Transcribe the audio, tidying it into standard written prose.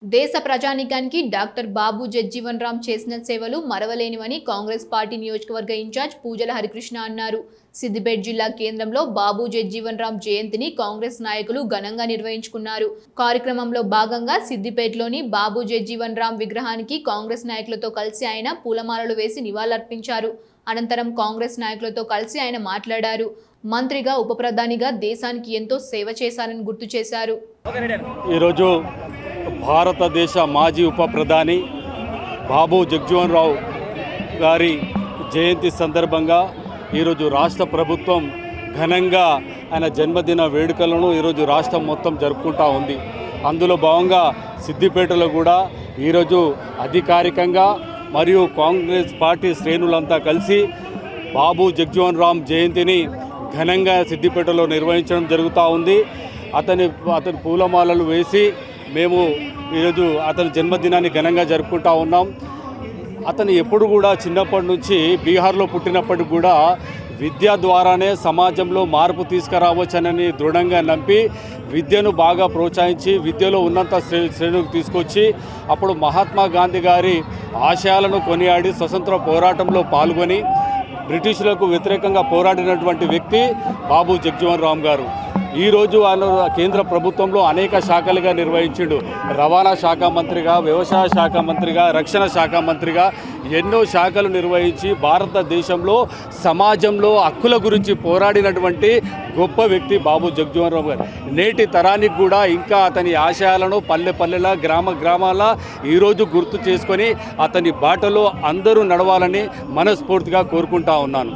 దేశ ప్రజానీకానికి డాక్టర్ బాబు జగ్జీవన్ రామ్ చేసిన సేవలు మరవలేనివని కాంగ్రెస్ పార్టీ నియోజకవర్గ ఇన్ఛార్జ్ పూజల హరికృష్ణ అన్నారు. సిద్దిపేట జిల్లా కేంద్రంలో బాబు జగ్జీవన్ రామ్ జయంతిని కాంగ్రెస్ నాయకులు ఘనంగా నిర్వహించుకున్నారు. కార్యక్రమంలో భాగంగా సిద్దిపేటలోని బాబు జగ్జీవన్ రామ్ విగ్రహానికి కాంగ్రెస్ నాయకులతో కలిసి ఆయన పూలమాలలు వేసి నివాళులర్పించారు. అనంతరం కాంగ్రెస్ నాయకులతో కలిసి ఆయన మాట్లాడారు. మంత్రిగా, ఉప ప్రధానిగా దేశానికి ఎంతో సేవ చేశారని గుర్తు చేశారు. ఈరోజు భారతదేశ మాజీ ఉప ప్రధాని బాబు జగ్జీవన్ రావు గారి జయంతి సందర్భంగా ఈరోజు రాష్ట్ర ప్రభుత్వం ఘనంగా ఆయన జన్మదిన వేడుకలను ఈరోజు రాష్ట్రం మొత్తం జరుపుకుంటూ ఉంది. అందులో భాగంగా సిద్దిపేటలో కూడా ఈరోజు అధికారికంగా మరియు కాంగ్రెస్ పార్టీ శ్రేణులంతా కలిసి బాబు జగ్జీవన్ రామ్ జయంతిని ఘనంగా సిద్దిపేటలో నిర్వహించడం జరుగుతూ ఉంది. అతని పూలమాలలు వేసి మేము ఈరోజు అతని జన్మదినాన్ని ఘనంగా జరుపుకుంటూ ఉన్నాం. అతను ఎప్పుడు కూడా చిన్నప్పటి నుంచి బీహార్లో పుట్టినప్పటికి కూడా విద్య ద్వారానే సమాజంలో మార్పు తీసుకురావచ్చనని దృఢంగా నమ్మి విద్యను బాగా ప్రోత్సహించి విద్యలో ఉన్నత శ్రేణులకు తీసుకొచ్చి అప్పుడు మహాత్మా గాంధీ గారి ఆశయాలను కొనియాడి స్వతంత్ర పోరాటంలో పాల్గొని బ్రిటిషులకు వ్యతిరేకంగా పోరాడినటువంటి వ్యక్తి బాబు జగ్జీవన్ రామ్ గారు. ఈరోజు ఆయన కేంద్ర ప్రభుత్వంలో అనేక శాఖలుగా నిర్వహించిండు. రవాణా శాఖ మంత్రిగా, వ్యవసాయ శాఖ మంత్రిగా, రక్షణ శాఖ మంత్రిగా ఎన్నో శాఖలు నిర్వహించి భారతదేశంలో సమాజంలో హక్కుల గురించి పోరాడినటువంటి గొప్ప వ్యక్తి బాబు జగ్జీవన్ రామ్ గారు. నేటి తరానికి కూడా ఇంకా అతని ఆశయాలను పల్లె పల్లెల, గ్రామ గ్రామాల ఈరోజు గుర్తు చేసుకొని అతని బాటలో అందరూ నడవాలని మనస్ఫూర్తిగా కోరుకుంటా ఉన్నాను.